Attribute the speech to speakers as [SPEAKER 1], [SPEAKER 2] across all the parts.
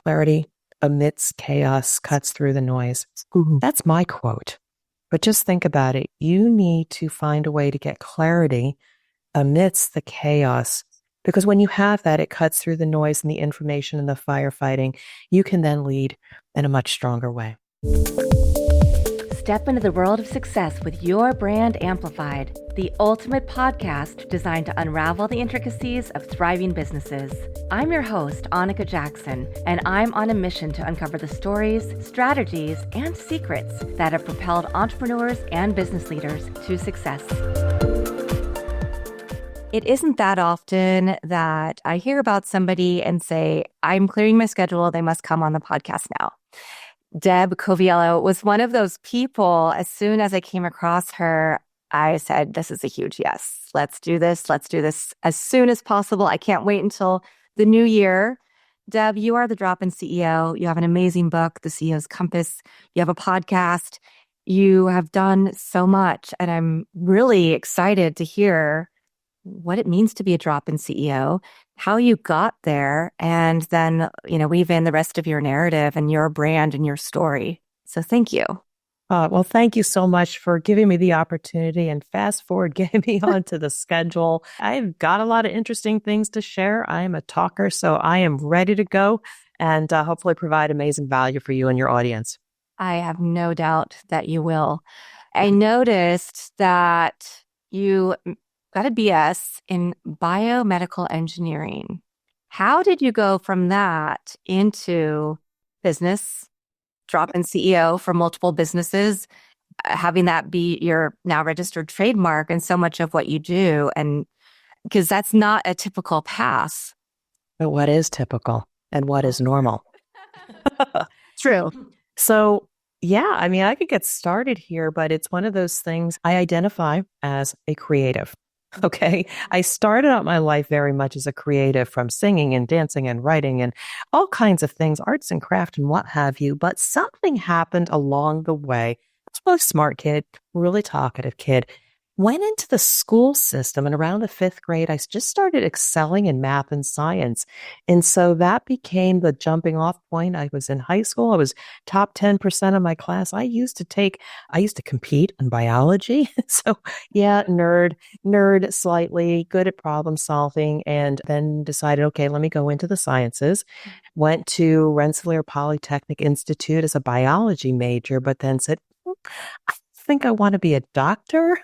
[SPEAKER 1] clarity amidst chaos cuts through the noise.
[SPEAKER 2] Mhm.
[SPEAKER 1] That's my quote. But just think about it. You need to find a way to get clarity amidst the chaos. Because when you have that, it cuts through the noise and the information and the firefighting. You can then lead in a much stronger way.
[SPEAKER 3] Step into the world of success with your brand amplified, the ultimate podcast designed to unravel the intricacies of thriving businesses. I'm your host, Anika Jackson, and I'm on a mission to uncover the stories, strategies, and secrets that have propelled entrepreneurs and business leaders to success.
[SPEAKER 2] It isn't that often that I hear about somebody and say, I'm clearing my schedule. They must come on the podcast now. Deb Coviello was one of those people. As soon as I came across her, I said, this is a huge yes. Let's do this. Let's do this as soon as possible. I can't wait until the new year. Deb, you are the Drop-In CEO. You have an amazing book, The CEO's Compass. You have a podcast. You have done so much. And I'm really excited to hear what it means to be a drop-in CEO, how you got there, and then, weave in the rest of your narrative and your brand and your story. So thank you.
[SPEAKER 1] Well, thank you so much for giving me the opportunity and fast forward getting me onto the schedule. I've got a lot of interesting things to share. I am a talker, so I am ready to go and hopefully provide amazing value for you and your audience.
[SPEAKER 2] I have no doubt that you will. I noticed that you got a BS in biomedical engineering. How did you go from that into business, drop-in CEO for multiple businesses, having that be your now registered trademark and so much of what you do? And because that's not a typical path.
[SPEAKER 1] But what is typical and what is normal?
[SPEAKER 2] True.
[SPEAKER 1] So, yeah, I could get started here, but it's one of those things. I identify as a creative. Okay. I started out my life very much as a creative, from singing and dancing and writing and all kinds of things, arts and craft and what have you. But something happened along the way. I was a really smart kid, really talkative kid. Went into the school system, and around the 5th grade, I just started excelling in math and science. And so that became the jumping off point. I was in high school. I was top 10% of my class. I used to compete in biology. So yeah, nerd slightly, good at problem solving, and then decided, okay, let me go into the sciences. Went to Rensselaer Polytechnic Institute as a biology major, but then said, I think I want to be a doctor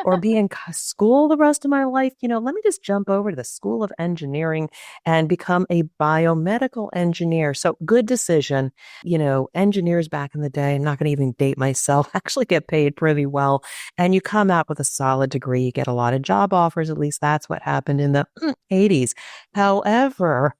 [SPEAKER 1] or be in school the rest of my life. Let me just jump over to the School of Engineering and become a biomedical engineer. So good decision. Engineers back in the day, I'm not going to even date myself, actually get paid pretty well. And you come out with a solid degree, you get a lot of job offers. At least that's what happened in the 80s. However,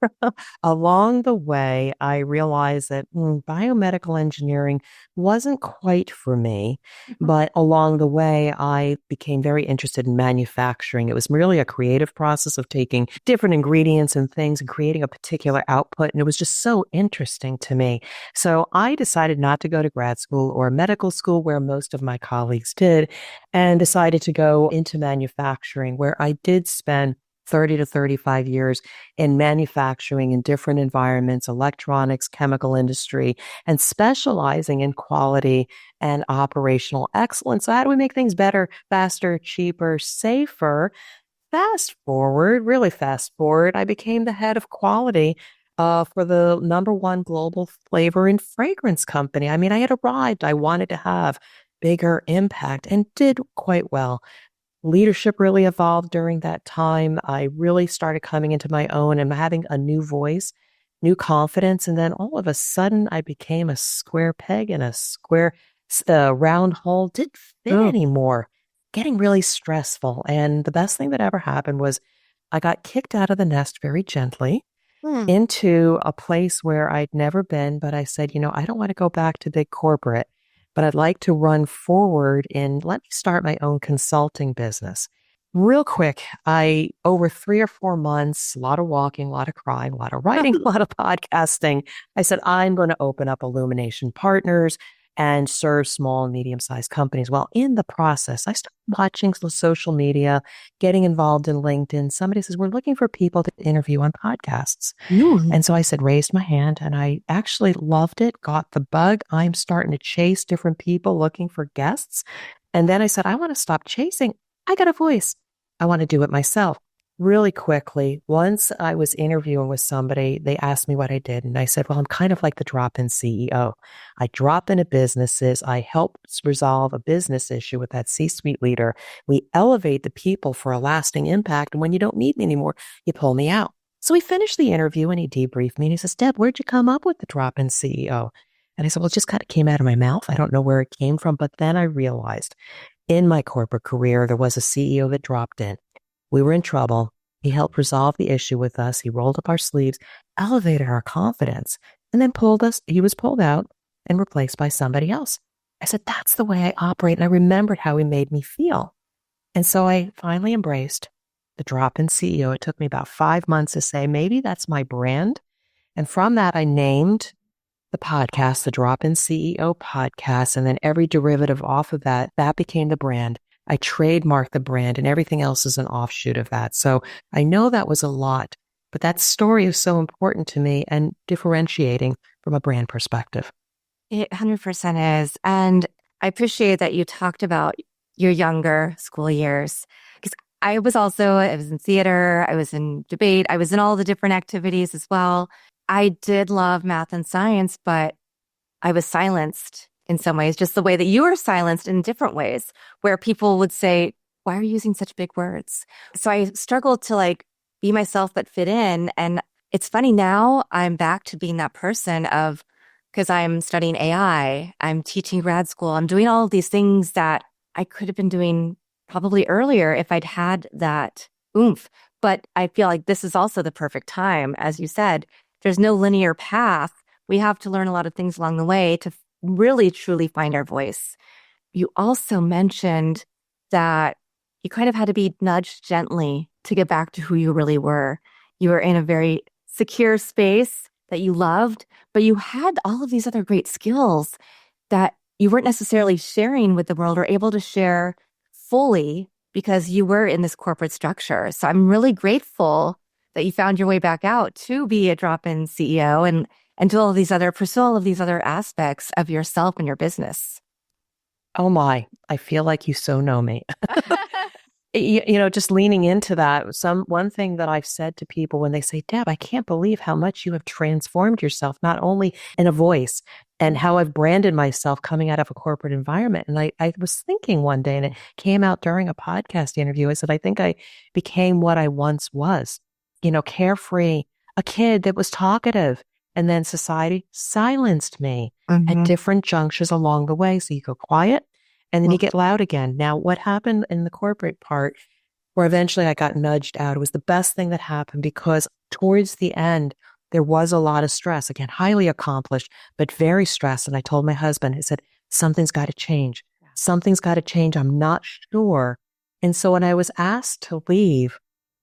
[SPEAKER 1] along the way, I realized that biomedical engineering wasn't quite for me. But along the way, I became very interested in manufacturing. It was really a creative process of taking different ingredients and things and creating a particular output. And it was just so interesting to me. So I decided not to go to grad school or medical school, where most of my colleagues did, and decided to go into manufacturing, where I did spend 30 to 35 years in manufacturing in different environments, electronics, chemical industry, and specializing in quality and operational excellence. So how do we make things better, faster, cheaper, safer? Fast forward, I became the head of quality for the #1 global flavor and fragrance company. I had arrived. I wanted to have bigger impact and did quite well. Leadership really evolved during that time. I really started coming into my own and having a new voice, new confidence. And then all of a sudden, I became a square peg in a square round hole. Didn't fit anymore. Getting really stressful. And the best thing that ever happened was I got kicked out of the nest very gently into a place where I'd never been. But I said, I don't want to go back to big corporate, but I'd like to run forward and let me start my own consulting business. Real quick, over 3 or 4 months, a lot of walking, a lot of crying, a lot of writing, a lot of podcasting, I said, I'm going to open up Illumination Partners. and serve small and medium-sized companies. Well, in the process, I started watching social media, getting involved in LinkedIn. Somebody says, we're looking for people to interview on podcasts. And so I said, raised my hand, and I actually loved it, got the bug. I'm starting to chase different people looking for guests. And then I said, I want to stop chasing. I got a voice. I want to do it myself. Really quickly, once I was interviewing with somebody, they asked me what I did. And I said, well, I'm kind of like the drop-in CEO. I drop into businesses. I help resolve a business issue with that C-suite leader. We elevate the people for a lasting impact. And when you don't need me anymore, you pull me out. So we finished the interview and he debriefed me and he says, Deb, where'd you come up with the drop-in CEO? And I said, well, it just kind of came out of my mouth. I don't know where it came from. But then I realized in my corporate career, there was a CEO that dropped in. We were in trouble. He helped resolve the issue with us. He rolled up our sleeves, elevated our confidence, and then he was pulled out and replaced by somebody else. I said, that's the way I operate. And I remembered how he made me feel. And so I finally embraced the drop-in CEO. It took me about 5 months to say, maybe that's my brand. And from that, I named the podcast, the Drop-in CEO podcast. And then every derivative off of that became the brand. I trademarked the brand and everything else is an offshoot of that. So I know that was a lot, but that story is so important to me and differentiating from a brand perspective.
[SPEAKER 2] It 100% is. And I appreciate that you talked about your younger school years, because I was in theater, I was in debate, I was in all the different activities as well. I did love math and science, but I was silenced in some ways, just the way that you were silenced in different ways, where people would say, why are you using such big words? So I struggled to be myself, but fit in. And it's funny now I'm back to being that person because I'm studying AI, I'm teaching grad school, I'm doing all of these things that I could have been doing probably earlier if I'd had that oomph. But I feel like this is also the perfect time. As you said, there's no linear path. We have to learn a lot of things along the way to really truly find our voice. You also mentioned that you kind of had to be nudged gently to get back to who you really were. You were in a very secure space that you loved, but you had all of these other great skills that you weren't necessarily sharing with the world or able to share fully because you were in this corporate structure. So I'm really grateful that you found your way back out to be a drop-in CEO and pursue all of these other aspects of yourself and your business.
[SPEAKER 1] Oh my, I feel like you so know me. Just leaning into that, one thing that I've said to people when they say, Deb, I can't believe how much you have transformed yourself, not only in a voice and how I've branded myself coming out of a corporate environment. And I was thinking one day, and it came out during a podcast interview, I said, I think I became what I once was, carefree, a kid that was talkative. And then society silenced me at different junctures along the way. So you go quiet and then you get loud again. Now, what happened in the corporate part, where eventually I got nudged out, it was the best thing that happened because towards the end, there was a lot of stress. Again, highly accomplished, but very stressed. And I told my husband, I said, something's got to change. Something's got to change. I'm not sure. And so when I was asked to leave,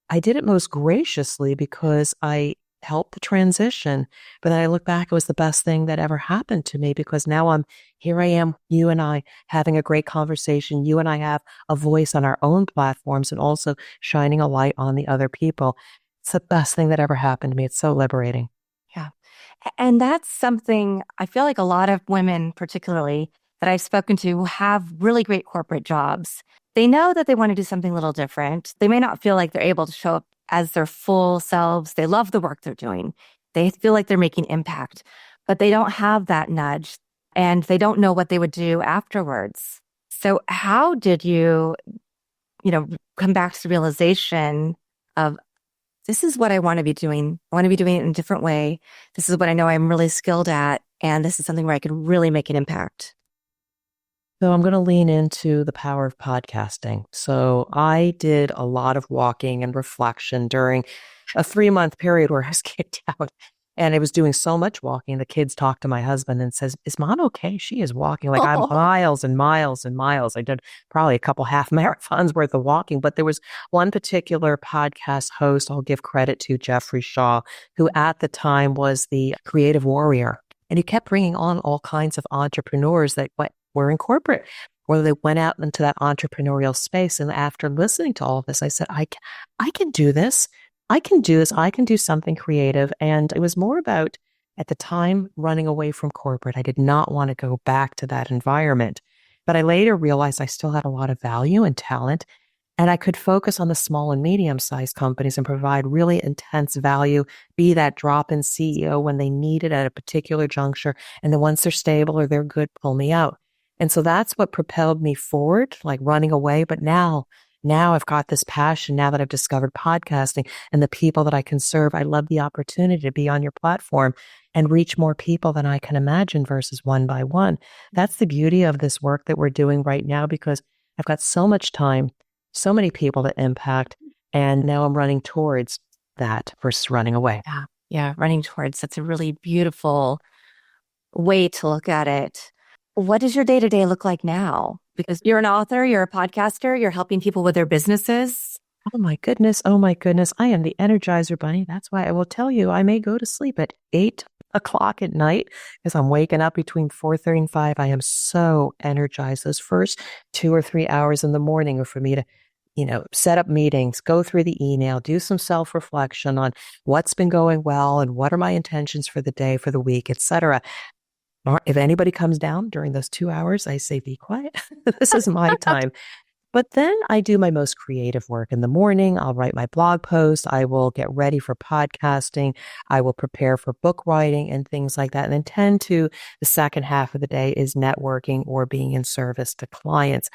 [SPEAKER 1] I did it most graciously because I help the transition. But then I look back, it was the best thing that ever happened to me because now here I am, you and I having a great conversation. You and I have a voice on our own platforms and also shining a light on the other people. It's the best thing that ever happened to me. It's so liberating.
[SPEAKER 2] Yeah. And that's something I feel like a lot of women, particularly that I've spoken to, who have really great corporate jobs, they know that they want to do something a little different. They may not feel like they're able to show up as their full selves. They love the work they're doing. They feel like they're making impact, but they don't have that nudge and they don't know what they would do afterwards. So how did you come back to the realization of, this is what I want to be doing. I want to be doing it in a different way. This is what I know I'm really skilled at. And this is something where I could really make an impact.
[SPEAKER 1] So I'm going to lean into the power of podcasting. So I did a lot of walking and reflection during a 3-month period where I was kicked out. And I was doing so much walking. The kids talked to my husband and says, is Mom okay? She is walking like I'm miles and miles and miles. I did probably a couple half marathons worth of walking. But there was one particular podcast host, I'll give credit to, Jeffrey Shaw, who at the time was the creative warrior And he kept bringing on all kinds of entrepreneurs that were in corporate, or they went out into that entrepreneurial space. And after listening to all of this, I said, I can do this. I can do this. I can do something creative. And it was more about, at the time, running away from corporate. I did not want to go back to that environment. But I later realized I still had a lot of value and talent, and I could focus on the small and medium-sized companies and provide really intense value, be that drop-in CEO when they need it at a particular juncture. And then once they're stable or they're good, pull me out. And so that's what propelled me forward, like running away. But now I've got this passion. Now that I've discovered podcasting and the people that I can serve, I love the opportunity to be on your platform and reach more people than I can imagine versus one by one. That's the beauty of this work that we're doing right now, because I've got so much time, so many people to impact, and now I'm running towards that versus running away.
[SPEAKER 2] Yeah, running towards. That's a really beautiful way to look at it. What does your day-to-day look like now? Because you're an author, you're a podcaster, you're helping people with their businesses.
[SPEAKER 1] Oh my goodness. I am the Energizer Bunny. That's why I will tell you, I may go to sleep at 8 o'clock at night because I'm waking up between 4:30 and 5. I am so energized. Those first 2 or 3 hours in the morning are for me to, set up meetings, go through the email, do some self-reflection on what's been going well and what are my intentions for the day, for the week, etc. If anybody comes down during those 2 hours, I say, be quiet. This is my time. But then I do my most creative work in the morning. I'll write my blog post. I will get ready for podcasting. I will prepare for book writing and things like that. And then the second half of the day is networking or being in service to clients.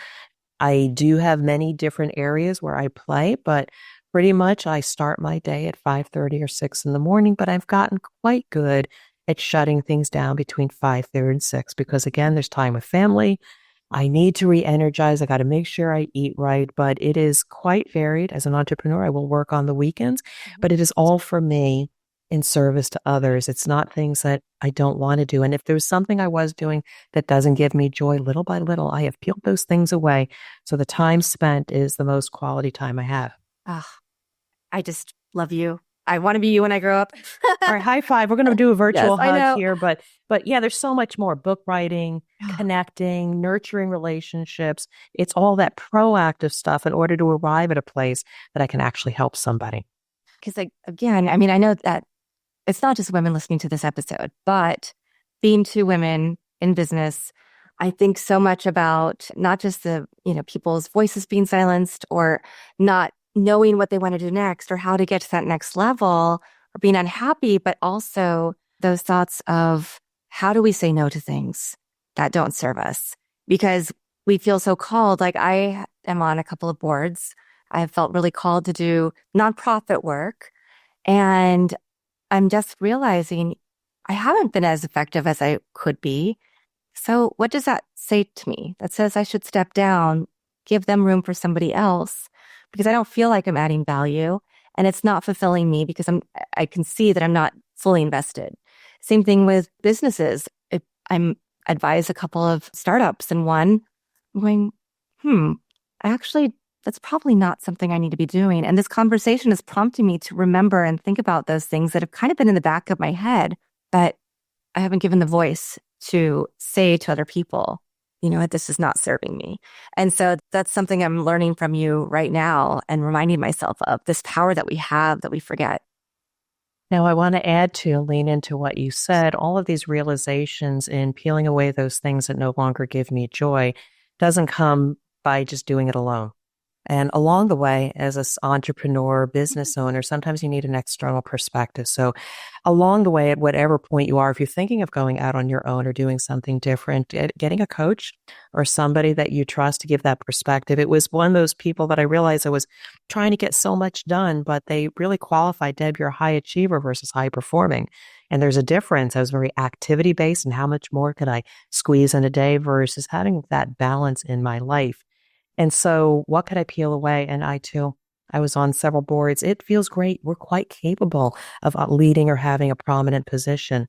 [SPEAKER 1] I do have many different areas where I play, but pretty much I start my day at 5:30 or 6 in the morning, but I've gotten quite good at shutting things down between 5:30 and 6, because again, there's time with family. I need to re-energize. I got to make sure I eat right, but it is quite varied. As an entrepreneur, I will work on the weekends, but it is all for me in service to others. It's not things that I don't want to do. And if there's something I was doing that doesn't give me joy, little by little, I have peeled those things away. So the time spent is the most quality time I have.
[SPEAKER 2] I just love you. I want to be you when I grow up.
[SPEAKER 1] All right, high five. We're going to do a virtual
[SPEAKER 2] Yes,
[SPEAKER 1] hug here, but yeah, there's so much more: book writing, connecting, nurturing relationships. It's all that proactive stuff in order to arrive at a place that I can actually help somebody.
[SPEAKER 2] Because again, I mean, I know that it's not just women listening to this episode, but being two women in business, I think so much about not just the, people's voices being silenced or not knowing what they want to do next or how to get to that next level or being unhappy, but also those thoughts of how do we say no to things that don't serve us? Because we feel so called. Like I am on a couple of boards. I have felt really called to do nonprofit work. And I'm just realizing I haven't been as effective as I could be. So what does that say to me? That says I should step down, give them room for somebody else, because I don't feel like I'm adding value and it's not fulfilling me because I can see that I'm not fully invested. Same thing with businesses. If I'm advised a couple of startups and one, I'm going, actually, that's probably not something I need to be doing. And this conversation is prompting me to remember and think about those things that have kind of been in the back of my head, but I haven't given the voice to say to other people, this is not serving me. And so that's something I'm learning from you right now and reminding myself of this power that we have that we forget.
[SPEAKER 1] Now, I want to add to lean into what you said. All of these realizations in peeling away those things that no longer give me joy doesn't come by just doing it alone. And along the way, as an entrepreneur, business owner, sometimes you need an external perspective. So along the way, at whatever point you are, if you're thinking of going out on your own or doing something different, getting a coach or somebody that you trust to give that perspective. It was one of those people that I realized I was trying to get so much done, but they really qualified, Deb, you're a high achiever versus high performing. And there's a difference. I was very activity based, and how much more could I squeeze in a day versus having that balance in my life. And so what could I peel away? And I was on several boards. It feels great. We're quite capable of leading or having a prominent position.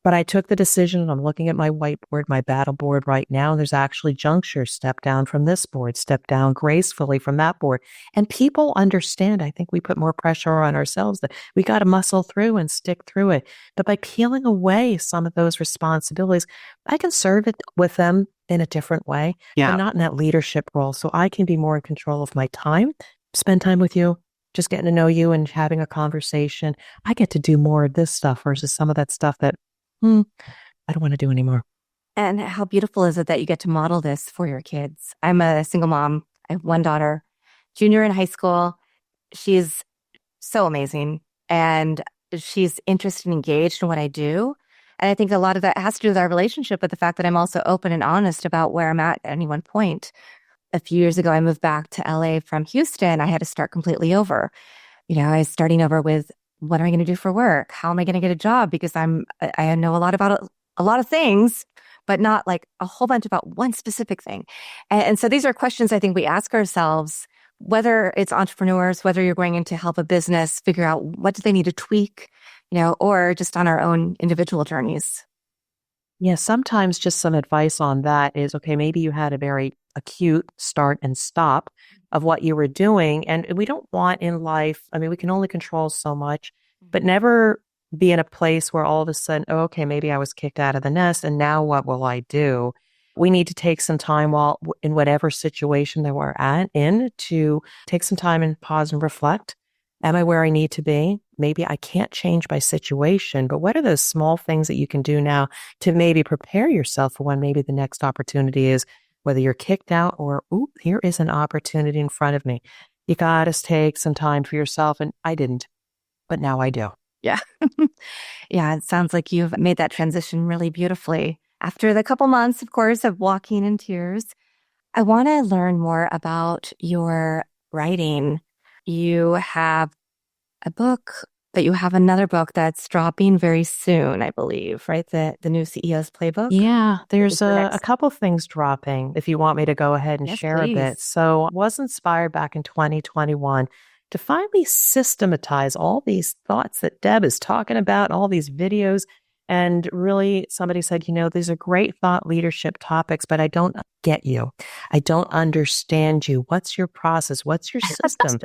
[SPEAKER 1] But I took the decision, and I'm looking at my whiteboard, my battle board right now, and there's actually junctures, step down from this board, step down gracefully from that board. And people understand. I think we put more pressure on ourselves that we got to muscle through and stick through it. But by peeling away some of those responsibilities, I can serve it with them in a different way, but not in that leadership role. So I can be more in control of my time, spend time with you, just getting to know you and having a conversation. I get to do more of this stuff versus some of that stuff that I don't want to do anymore.
[SPEAKER 2] And how beautiful is it that you get to model this for your kids? I'm a single mom. I have one daughter, junior in high school. She's so amazing. And she's interested and engaged in what I do. And I think a lot of that has to do with our relationship, but the fact that I'm also open and honest about where I'm at any one point. A few years ago, I moved back to LA from Houston. I had to start completely over. I was starting over with, what am I going to do for work? How am I going to get a job? Because I know a lot about a lot of things, but not like a whole bunch about one specific thing. And so these are questions I think we ask ourselves, whether it's entrepreneurs, whether you're going in to help a business figure out what do they need to tweak, or just on our own individual journeys.
[SPEAKER 1] Yeah, sometimes just some advice on that is, okay, maybe you had a very acute start and stop of what you were doing. And we don't want in life, I mean, we can only control so much, but never be in a place where all of a sudden, oh, okay, maybe I was kicked out of the nest and now what will I do? We need to take some time while in whatever situation that we're in to take some time and pause and reflect. Am I where I need to be? Maybe I can't change my situation, but what are those small things that you can do now to maybe prepare yourself for when maybe the next opportunity is, whether you're kicked out or, ooh, here is an opportunity in front of me. You got to take some time for yourself. And I didn't, but now I do.
[SPEAKER 2] Yeah. Yeah. It sounds like you've made that transition really beautifully. After the couple months, of course, of walking in tears, I want to learn more about your writing. You have a book, but you have another book that's dropping very soon, I believe, right? The new CEO's Playbook.
[SPEAKER 1] Yeah, there's a couple things dropping if you want me to go ahead and share a bit. So I was inspired back in 2021 to finally systematize all these thoughts that Deb is talking about, all these videos. And really, somebody said, these are great thought leadership topics, but I don't get you. I don't understand you. What's your process? What's your system?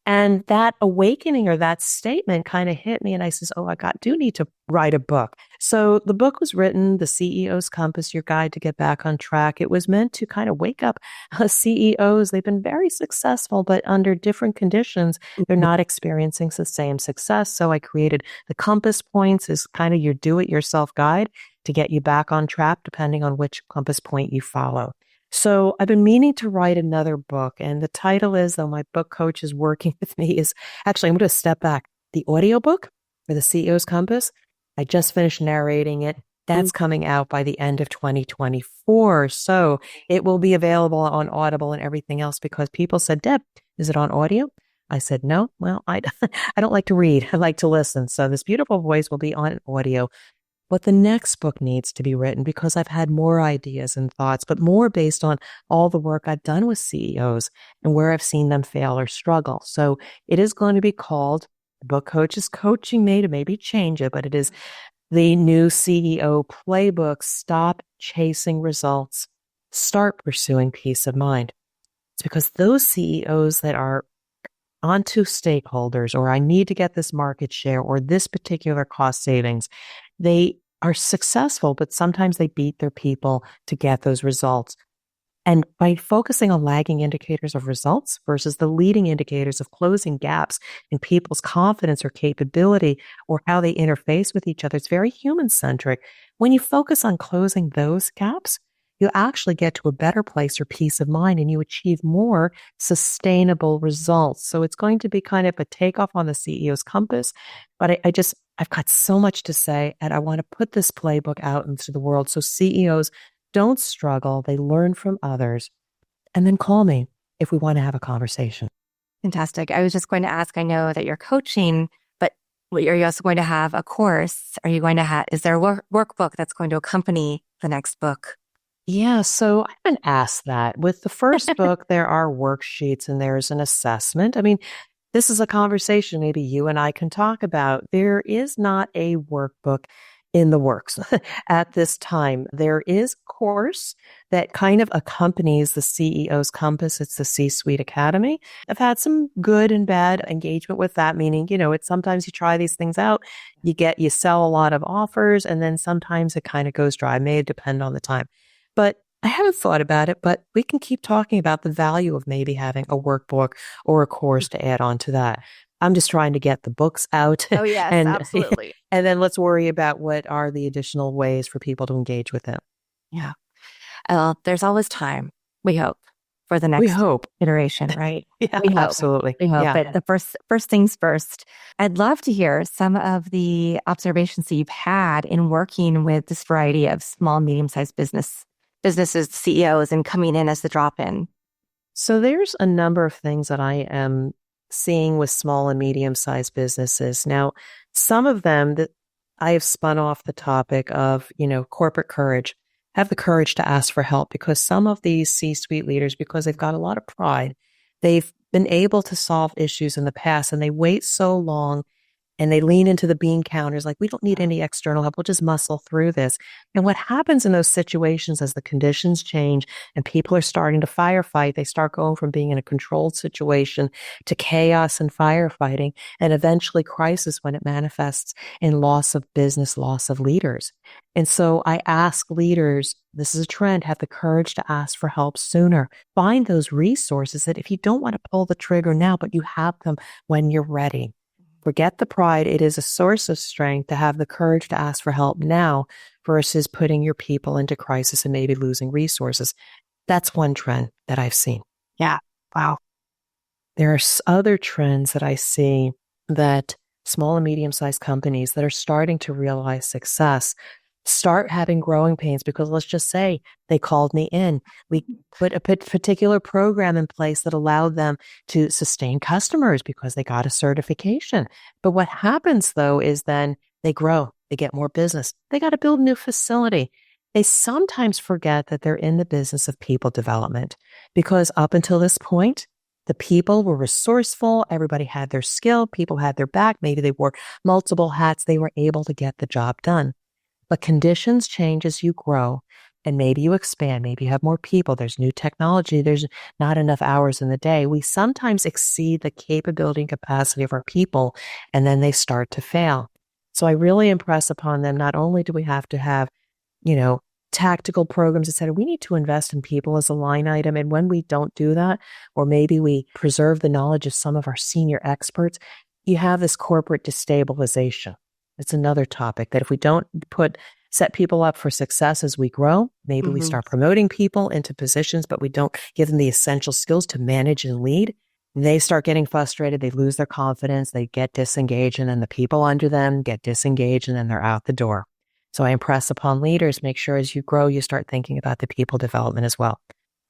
[SPEAKER 1] And that awakening or that statement kind of hit me. And I says, oh, I do need to write a book. So the book was written, The CEO's Compass, Your Guide to Get Back on Track. It was meant to kind of wake up CEOs. They've been very successful, but under different conditions, they're not experiencing the same success. So I created the compass points as kind of your do-it-yourself guide to get you back on track, depending on which compass point you follow. So I've been meaning to write another book, and the title is, though my book coach is working with me, is actually, I'm going to step back. The audiobook for the CEO's Compass, I just finished narrating it. That's coming out by the end of 2024. So it will be available on Audible and everything else because people said, Deb, is it on audio? I said, no, well, I don't like to read. I like to listen. So this beautiful voice will be on audio. But the next book needs to be written because I've had more ideas and thoughts, but more based on all the work I've done with CEOs and where I've seen them fail or struggle. So it is going to be called, the book coach is coaching me to maybe change it, but it is the new CEO Playbook. Stop chasing results. Start pursuing peace of mind. It's because those CEOs that are onto stakeholders, or I need to get this market share or this particular cost savings, they are successful, but sometimes they beat their people to get those results. And by focusing on lagging indicators of results versus the leading indicators of closing gaps in people's confidence or capability or how they interface with each other, it's very human-centric. When you focus on closing those gaps, you actually get to a better place or peace of mind and you achieve more sustainable results. So it's going to be kind of a takeoff on the CEO's Compass. But I've got so much to say, and I want to put this playbook out into the world so CEOs don't struggle. They learn from others. And then call me if we want to have a conversation.
[SPEAKER 2] Fantastic. I was just going to ask, I know that you're coaching, but are you also going to have a course? Are you going to have, is there a workbook that's going to accompany the next book?
[SPEAKER 1] Yeah, so I've been asked that. With the first book, there are worksheets and there's an assessment. I mean, this is a conversation maybe you and I can talk about. There is not a workbook in the works at this time. There is a course that kind of accompanies the CEO's Compass. It's the C-Suite Academy. I've had some good and bad engagement with that, meaning, it's sometimes you try these things out, you sell a lot of offers, and then sometimes it kind of goes dry. It may depend on the time. But I haven't thought about it, but we can keep talking about the value of maybe having a workbook or a course to add on to that. I'm just trying to get the books out.
[SPEAKER 2] Oh, yes,
[SPEAKER 1] and
[SPEAKER 2] absolutely.
[SPEAKER 1] and then let's worry about what are the additional ways for people to engage with them.
[SPEAKER 2] Yeah. There's always time, we hope, for the
[SPEAKER 1] We
[SPEAKER 2] next
[SPEAKER 1] hope.
[SPEAKER 2] iteration, right?
[SPEAKER 1] Yeah,
[SPEAKER 2] We hope.
[SPEAKER 1] absolutely.
[SPEAKER 2] We hope.
[SPEAKER 1] Yeah.
[SPEAKER 2] But the first things first, I'd love to hear some of the observations that you've had in working with this variety of small, medium-sized businesses, CEOs, and coming in as the drop-in.
[SPEAKER 1] So there's a number of things that I am seeing with small and medium-sized businesses. Now, some of them that I have spun off the topic of, corporate courage, have the courage to ask for help, because some of these C-suite leaders, because they've got a lot of pride, they've been able to solve issues in the past, and they wait so long and they lean into the bean counters like, we don't need any external help. We'll just muscle through this. And what happens in those situations as the conditions change and people are starting to firefight, they start going from being in a controlled situation to chaos and firefighting, and eventually crisis when it manifests in loss of business, loss of leaders. And so I ask leaders, this is a trend, have the courage to ask for help sooner. Find those resources that if you don't want to pull the trigger now, but you have them when you're ready. Forget the pride. It is a source of strength to have the courage to ask for help now versus putting your people into crisis and maybe losing resources. That's one trend that I've seen.
[SPEAKER 2] Yeah. Wow.
[SPEAKER 1] There are other trends that I see that small and medium-sized companies that are starting to realize success start having growing pains, because let's just say they called me in. We put a particular program in place that allowed them to sustain customers because they got a certification. But what happens though is then they grow, they get more business. They got to build a new facility. They sometimes forget that they're in the business of people development, because up until this point, the people were resourceful. Everybody had their skill. People had their back. Maybe they wore multiple hats. They were able to get the job done. But conditions change as you grow, and maybe you expand, maybe you have more people, there's new technology, there's not enough hours in the day. We sometimes exceed the capability and capacity of our people, and then they start to fail. So I really impress upon them, not only do we have to have, tactical programs, et cetera, we need to invest in people as a line item. And when we don't do that, or maybe we preserve the knowledge of some of our senior experts, you have this corporate destabilization. It's another topic that if we don't set people up for success as we grow, maybe we start promoting people into positions, but we don't give them the essential skills to manage and lead. They start getting frustrated. They lose their confidence. They get disengaged, and then the people under them get disengaged, and then they're out the door. So I impress upon leaders, make sure as you grow, you start thinking about the people development as well.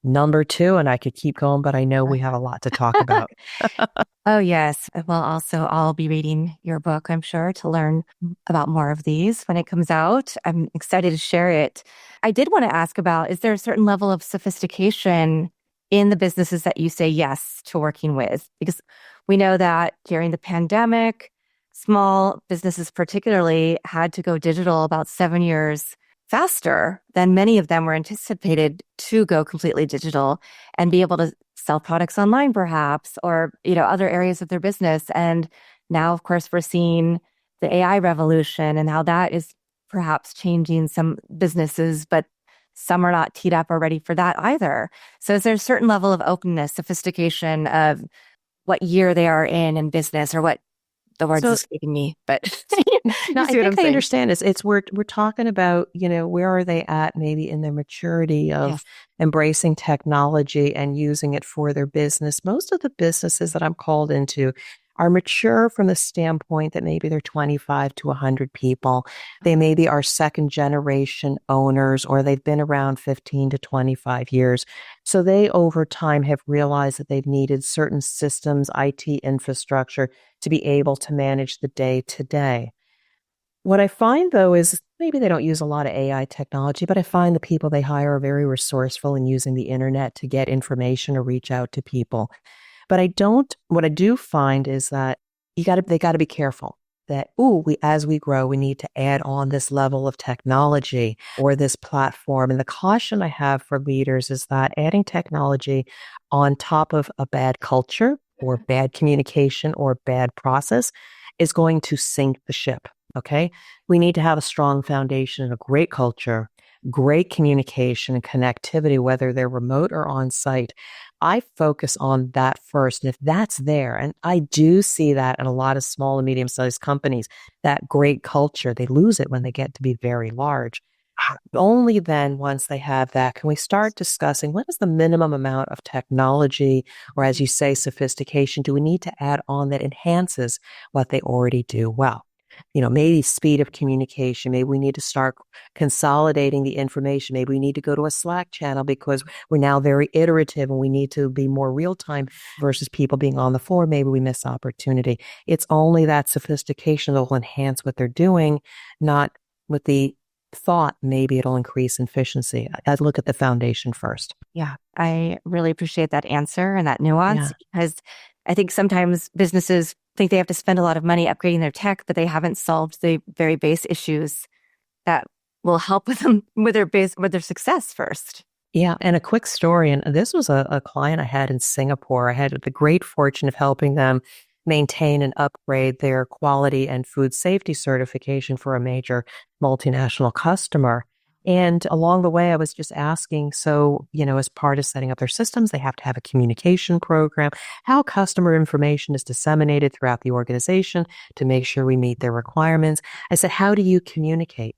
[SPEAKER 1] Number 2, and I could keep going, but I know we have a lot to talk about.
[SPEAKER 2] Oh, yes. Well, also, I'll be reading your book, I'm sure, to learn about more of these when it comes out. I'm excited to share it. I did want to ask about, is there a certain level of sophistication in the businesses that you say yes to working with? Because we know that during the pandemic, small businesses particularly had to go digital about 7 years faster than many of them were anticipated to go completely digital and be able to sell products online perhaps, or, other areas of their business. And now, of course, we're seeing the AI revolution and how that is perhaps changing some businesses, but some are not teed up or ready for that either. So is there a certain level of openness, sophistication of what year they are in business, or what the word's escaping me, but
[SPEAKER 1] no, I think I understand. It's we're talking about, where are they at maybe in their maturity of embracing technology and using it for their business. Most of the businesses that I'm called into are mature from the standpoint that maybe they're 25 to 100 people. They maybe are second generation owners, or they've been around 15 to 25 years. So they over time have realized that they've needed certain systems, IT infrastructure to be able to manage the day to day. What I find though is maybe they don't use a lot of AI technology, but I find the people they hire are very resourceful in using the internet to get information or reach out to people. But what I do find is that they got to be careful. that, as we grow, we need to add on this level of technology or this platform. And the caution I have for leaders is that adding technology on top of a bad culture or bad communication or bad process is going to sink the ship. Okay. We need to have a strong foundation and a great culture, great communication and connectivity, whether they're remote or on site. I focus on that first. And if that's there, and I do see that in a lot of small and medium sized companies, that great culture, they lose it when they get to be very large. Only then, once they have that, can we start discussing what is the minimum amount of technology, or as you say, sophistication, do we need to add on that enhances what they already do well? Maybe speed of communication. Maybe we need to start consolidating the information. Maybe we need to go to a Slack channel because we're now very iterative and we need to be more real time versus people being on the floor. Maybe we miss opportunity. It's only that sophistication that will enhance what they're doing, not with the thought maybe it'll increase efficiency. I'd look at the foundation first.
[SPEAKER 2] Yeah, I really appreciate that answer and that nuance because I think sometimes businesses think they have to spend a lot of money upgrading their tech, but they haven't solved the very base issues that will help with them with their success first.
[SPEAKER 1] Yeah. And a quick story. And this was a client I had in Singapore. I had the great fortune of helping them maintain and upgrade their quality and food safety certification for a major multinational customer. And along the way, I was just asking, so, as part of setting up their systems, they have to have a communication program, how customer information is disseminated throughout the organization to make sure we meet their requirements. I said, how do you communicate?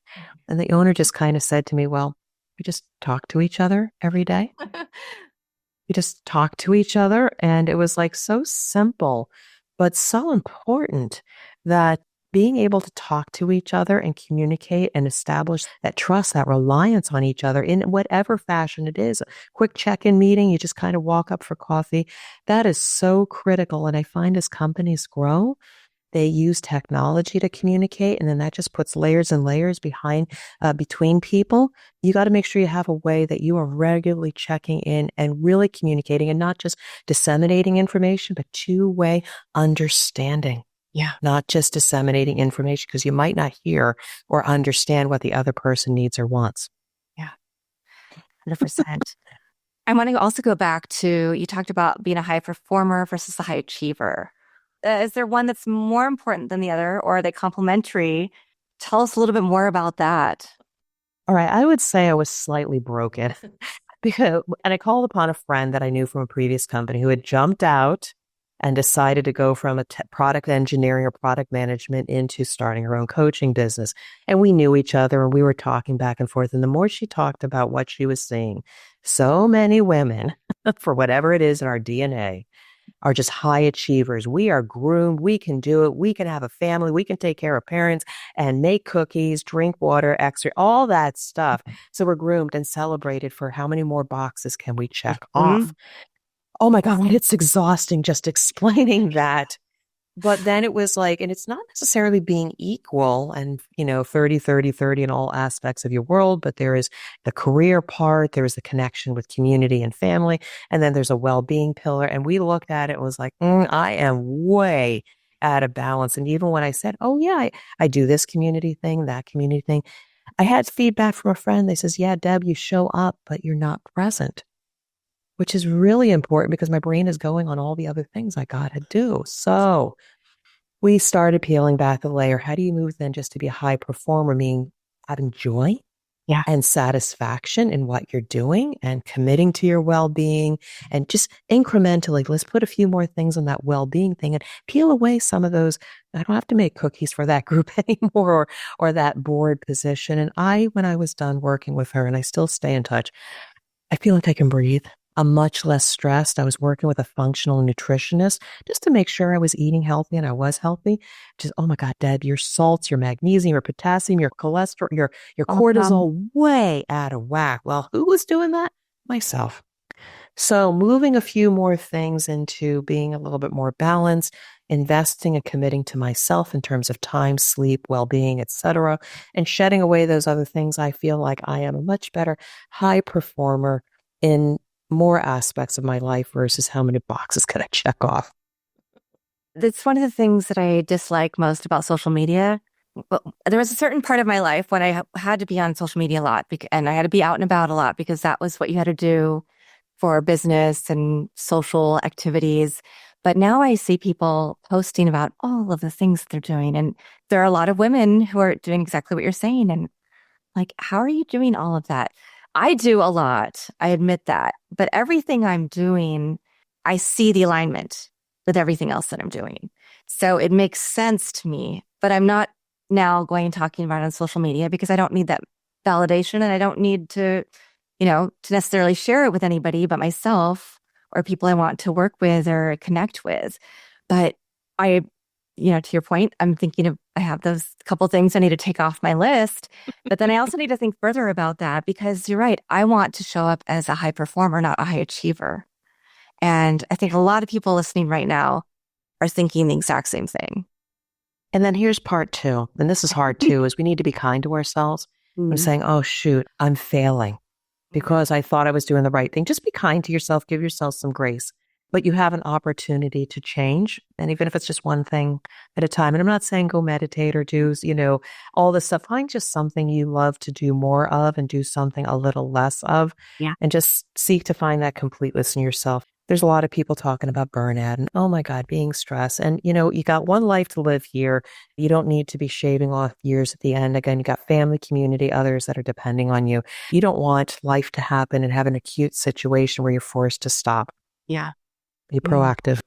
[SPEAKER 1] And the owner just kind of said to me, well, we just talk to each other every day. We just talk to each other. And it was like so simple, but so important that being able to talk to each other and communicate and establish that trust, that reliance on each other in whatever fashion it is, a quick check-in meeting, you just kind of walk up for coffee. That is so critical. And I find as companies grow, they use technology to communicate, and then that just puts layers and layers between people. You got to make sure you have a way that you are regularly checking in and really communicating and not just disseminating information, but two-way understanding.
[SPEAKER 2] Yeah.
[SPEAKER 1] Not just disseminating information because you might not hear or understand what the other person needs or wants.
[SPEAKER 2] Yeah, 100%. I want to also go back to, you talked about being a high performer versus a high achiever. Is there one that's more important than the other, or are they complementary? Tell us a little bit more about that.
[SPEAKER 1] All right. I would say I was slightly broken and I called upon a friend that I knew from a previous company who had jumped out and decided to go from a product engineering or product management into starting her own coaching business. And we knew each other and we were talking back and forth. And the more she talked about what she was seeing, so many women, for whatever it is in our DNA, are just high achievers. We are groomed. We can do it. We can have a family. We can take care of parents and make cookies, drink water, exercise, all that stuff. So we're groomed and celebrated for how many more boxes can we check off? Oh my God, it's exhausting just explaining that. But then it was like, and it's not necessarily being equal and, 30, 30, 30 in all aspects of your world, but there is the career part, there is the connection with community and family, and then there's a well-being pillar. And we looked at it and was like, I am way out of balance. And even when I said, oh yeah, I do this community thing, that community thing, I had feedback from a friend. They says, yeah, Deb, you show up, but you're not present, which is really important because my brain is going on all the other things I got to do. So we started peeling back the layer. How do you move then just to be a high performer, meaning having joy and satisfaction in what you're doing and committing to your well-being and just incrementally, let's put a few more things on that well-being thing and peel away some of those. I don't have to make cookies for that group anymore or that board position. And when I was done working with her, and I still stay in touch, I feel like I can breathe. I'm much less stressed. I was working with a functional nutritionist just to make sure I was eating healthy and I was healthy. Just, oh my God, Deb, your salts, your magnesium, your potassium, your cholesterol, your cortisol way out of whack. Well, who was doing that? Myself. So moving a few more things into being a little bit more balanced, investing and committing to myself in terms of time, sleep, well-being, etc., and shedding away those other things. I feel like I am a much better high performer in more aspects of my life versus how many boxes can I check off.
[SPEAKER 2] That's one of the things that I dislike most about social media. Well, there was a certain part of my life when I had to be on social media a lot and I had to be out and about a lot because that was what you had to do for business and social activities. But now I see people posting about all of the things that they're doing. And there are a lot of women who are doing exactly what you're saying. And like, how are you doing all of that? I do a lot. I admit that. But everything I'm doing, I see the alignment with everything else that I'm doing. So it makes sense to me, but I'm not now going and talking about it on social media because I don't need that validation and I don't need to, to necessarily share it with anybody but myself or people I want to work with or connect with. But I, to your point, I'm thinking I have those couple things I need to take off my list, but then I also need to think further about that because you're right. I want to show up as a high performer, not a high achiever. And I think a lot of people listening right now are thinking the exact same thing.
[SPEAKER 1] And then here's part two, and this is hard too, is we need to be kind to ourselves. I'm saying, oh, shoot, I'm failing because I thought I was doing the right thing. Just be kind to yourself. Give yourself some grace. But you have an opportunity to change. And even if it's just one thing at a time, and I'm not saying go meditate or do, all this stuff. Find just something you love to do more of and do something a little less of.
[SPEAKER 2] Yeah.
[SPEAKER 1] And just seek to find that completeness in yourself. There's a lot of people talking about burnout and, oh my God, being stressed. And, you got one life to live here. You don't need to be shaving off years at the end. Again, you got family, community, others that are depending on you. You don't want life to happen and have an acute situation where you're forced to stop.
[SPEAKER 2] Yeah.
[SPEAKER 1] Be proactive.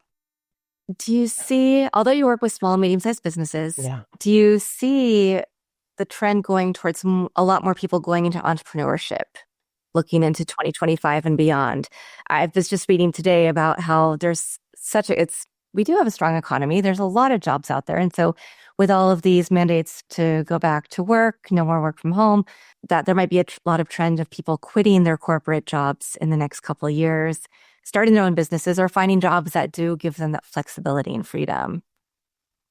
[SPEAKER 2] Do you see, although you work with small and medium-sized businesses, do you see the trend going towards a lot more people going into entrepreneurship, looking into 2025 and beyond? I was just reading today about how there's we do have a strong economy. There's a lot of jobs out there. And so with all of these mandates to go back to work, no more work from home, that there might be a lot of trend of people quitting their corporate jobs in the next couple of years, starting their own businesses or finding jobs that do give them that flexibility and freedom.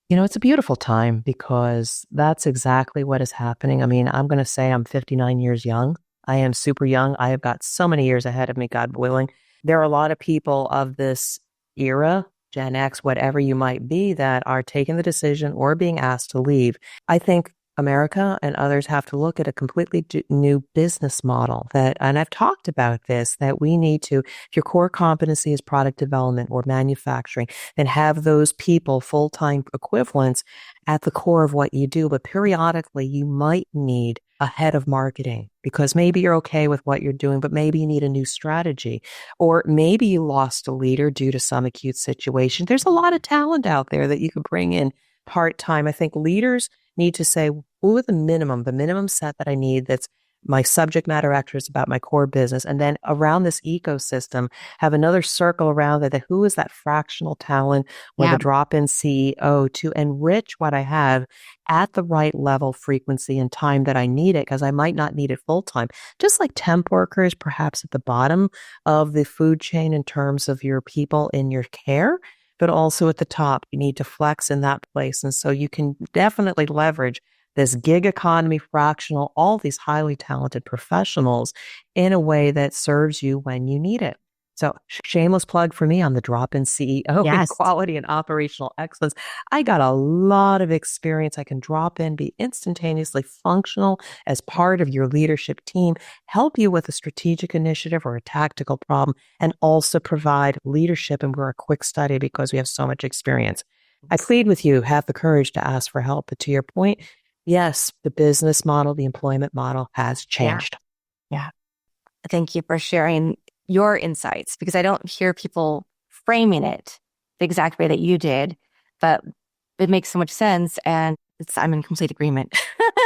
[SPEAKER 1] It's a beautiful time because that's exactly what is happening. I mean, I'm going to say I'm 59 years young. I am super young. I have got so many years ahead of me, God willing. There are a lot of people of this era, Gen X, whatever you might be, that are taking the decision or being asked to leave. I think America and others have to look at a completely new business model and I've talked about this, that we need to, if your core competency is product development or manufacturing, then have those people, full-time equivalents at the core of what you do. But periodically you might need a head of marketing because maybe you're okay with what you're doing, but maybe you need a new strategy, or maybe you lost a leader due to some acute situation. There's a lot of talent out there that you could bring in part-time. I think leaders need to say, who are the minimum set that I need that's my subject matter experts about my core business. And then around this ecosystem, have another circle around that who is that fractional talent or the drop-in CEO to enrich what I have at the right level, frequency, and time that I need it, because I might not need it full-time. Just like temp workers, perhaps at the bottom of the food chain in terms of your people in your care, but also at the top, you need to flex in that place. And so you can definitely leverage this gig economy, fractional, all these highly talented professionals in a way that serves you when you need it. So shameless plug for me on the drop-in CEO in quality and operational excellence. I got a lot of experience. I can drop in, be instantaneously functional as part of your leadership team, help you with a strategic initiative or a tactical problem, and also provide leadership. And we're a quick study because we have so much experience. I plead with you, have the courage to ask for help. But to your point, yes, the business model, the employment model has changed.
[SPEAKER 2] Yeah. Thank you for sharing your insights, because I don't hear people framing it the exact way that you did, but it makes so much sense. And I'm in complete agreement.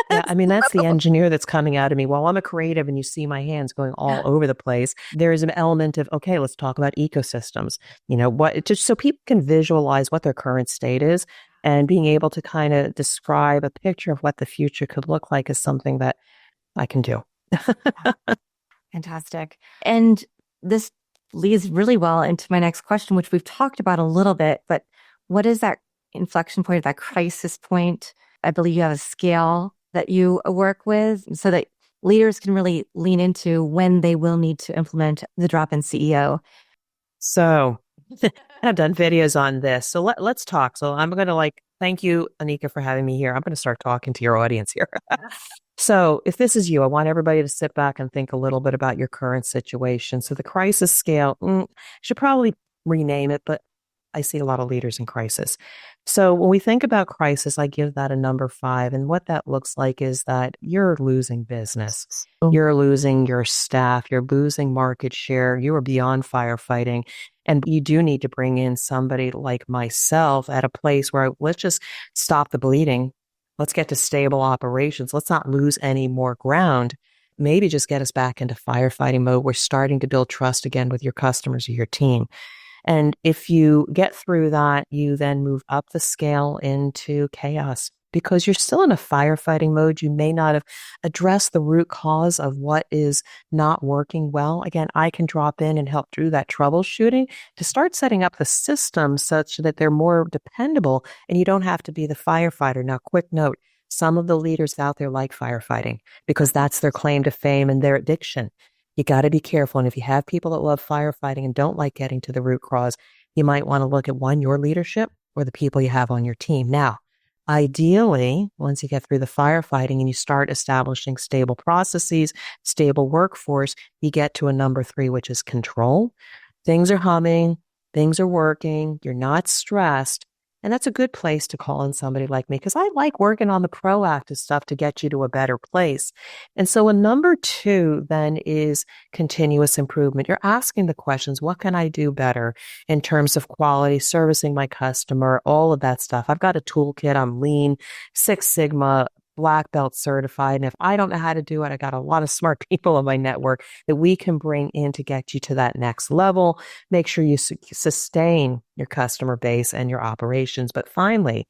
[SPEAKER 1] Yeah, I mean, that's the engineer that's coming out of me. While I'm a creative and you see my hands going all over the place, there is an element of, okay, let's talk about ecosystems. Just so people can visualize what their current state is, and being able to kind of describe a picture of what the future could look like is something that I can do.
[SPEAKER 2] Fantastic. And this leads really well into my next question, which we've talked about a little bit, but what is that inflection point, that crisis point? I believe you have a scale that you work with so that leaders can really lean into when they will need to implement the drop-in CEO.
[SPEAKER 1] So And I've done videos on this. So let's talk. So I'm going to thank you, Anika, for having me here. I'm going to start talking to your audience here. So if this is you, I want everybody to sit back and think a little bit about your current situation. So the crisis scale, should probably rename it, but I see a lot of leaders in crisis. So when we think about crisis, I give that a number 5. And what that looks like is that you're losing business. You're losing your staff. You're losing market share. You are beyond firefighting. And you do need to bring in somebody like myself at a place where let's just stop the bleeding. Let's get to stable operations. Let's not lose any more ground. Maybe just get us back into firefighting mode. We're starting to build trust again with your customers or your team. And if you get through that, you then move up the scale into chaos because you're still in a firefighting mode. You may not have addressed the root cause of what is not working well. Again, I can drop in and help do that troubleshooting to start setting up the systems such that they're more dependable and you don't have to be the firefighter. Now, quick note, some of the leaders out there like firefighting because that's their claim to fame and their addiction. You got to be careful. And if you have people that love firefighting and don't like getting to the root cause, you might want to look at your leadership or the people you have on your team. Now, ideally, once you get through the firefighting and you start establishing stable processes, stable workforce, you get to a number 3, which is control. Things are humming, things are working, you're not stressed. And that's a good place to call on somebody like me because I like working on the proactive stuff to get you to a better place. And so a number 2 then is continuous improvement. You're asking the questions, what can I do better in terms of quality, servicing my customer, all of that stuff. I've got a toolkit. I'm Lean, Six Sigma, Black Belt certified. And if I don't know how to do it, I got a lot of smart people in my network that we can bring in to get you to that next level. Make sure you sustain your customer base and your operations. But finally,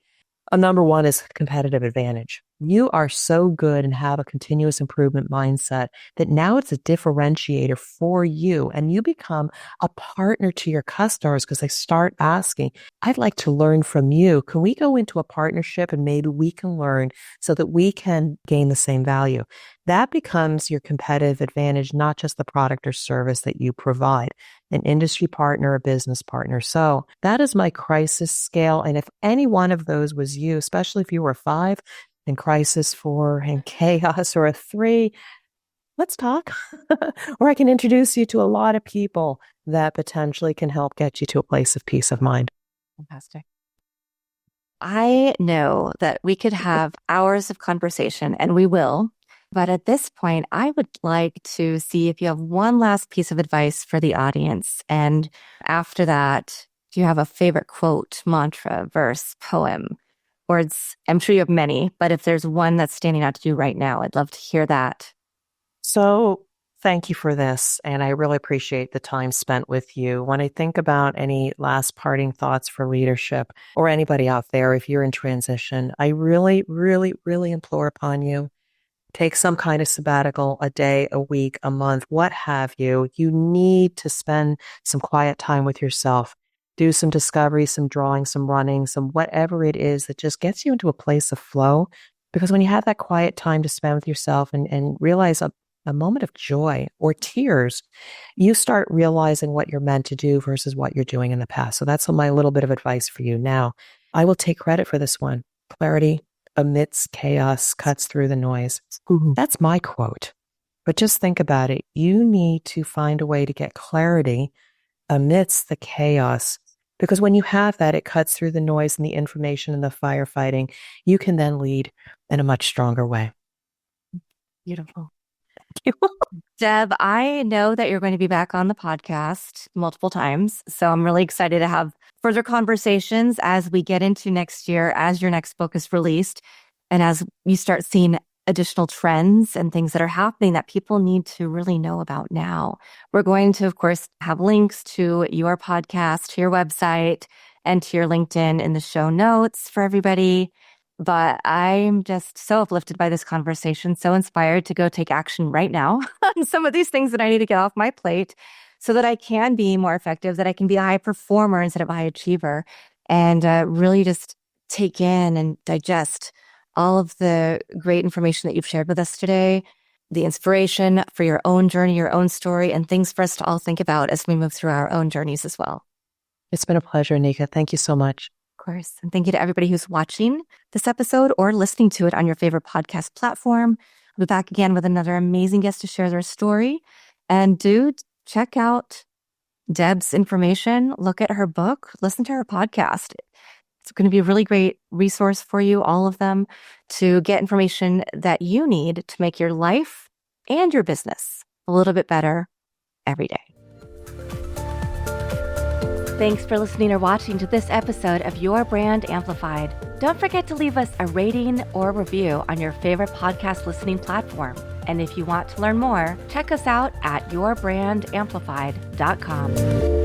[SPEAKER 1] a number 1 is competitive advantage. You are so good and have a continuous improvement mindset that now it's a differentiator for you and you become a partner to your customers because they start asking, I'd like to learn from you. Can we go into a partnership and maybe we can learn so that we can gain the same value? That becomes your competitive advantage, not just the product or service that you provide, an industry partner, a business partner. So that is my crisis scale. And if any one of those was you, especially if you were a 5 and crisis 4 and chaos or a 3, let's talk. Or I can introduce you to a lot of people that potentially can help get you to a place of peace of mind.
[SPEAKER 2] Fantastic. I know that we could have hours of conversation, and we will. But at this point, I would like to see if you have one last piece of advice for the audience. And after that, do you have a favorite quote, mantra, verse, poem? Words, I'm sure you have many, but if there's one that's standing out to you right now, I'd love to hear that.
[SPEAKER 1] So thank you for this. And I really appreciate the time spent with you. When I think about any last parting thoughts for leadership or anybody out there, if you're in transition, I really, really, really implore upon you, take some kind of sabbatical, a day, a week, a month, what have you. You need to spend some quiet time with yourself. Do some discovery, some drawing, some running, some whatever it is that just gets you into a place of flow. Because when you have that quiet time to spend with yourself and realize a moment of joy or tears, you start realizing what you're meant to do versus what you're doing in the past. So that's my little bit of advice for you. Now, I will take credit for this one. Clarity amidst chaos cuts through the noise. That's my quote. But just think about it. You need to find a way to get clarity amidst the chaos. Because when you have that, it cuts through the noise and the information and the firefighting. You can then lead in a much stronger way.
[SPEAKER 2] Beautiful. Thank you. Deb, I know that you're going to be back on the podcast multiple times. So I'm really excited to have further conversations as we get into next year, as your next book is released, and as you start seeing additional trends and things that are happening that people need to really know about now. We're going to, of course, have links to your podcast, to your website, and to your LinkedIn in the show notes for everybody. But I'm just so uplifted by this conversation, so inspired to go take action right now on some of these things that I need to get off my plate so that I can be more effective, that I can be a high performer instead of a high achiever, and really just take in and digest all of the great information that you've shared with us today, the inspiration for your own journey, your own story, and things for us to all think about as we move through our own journeys as well.
[SPEAKER 1] It's been a pleasure, Anika. Thank you so much.
[SPEAKER 2] Of course. And thank you to everybody who's watching this episode or listening to it on your favorite podcast platform. I'll be back again with another amazing guest to share their story. And dude, check out Deb's information, look at her book, listen to her podcast. It's going to be a really great resource for you, all of them, to get information that you need to make your life and your business a little bit better every day.
[SPEAKER 3] Thanks for listening or watching to this episode of Your Brand Amplified. Don't forget to leave us a rating or review on your favorite podcast listening platform. And if you want to learn more, check us out at yourbrandamplified.com.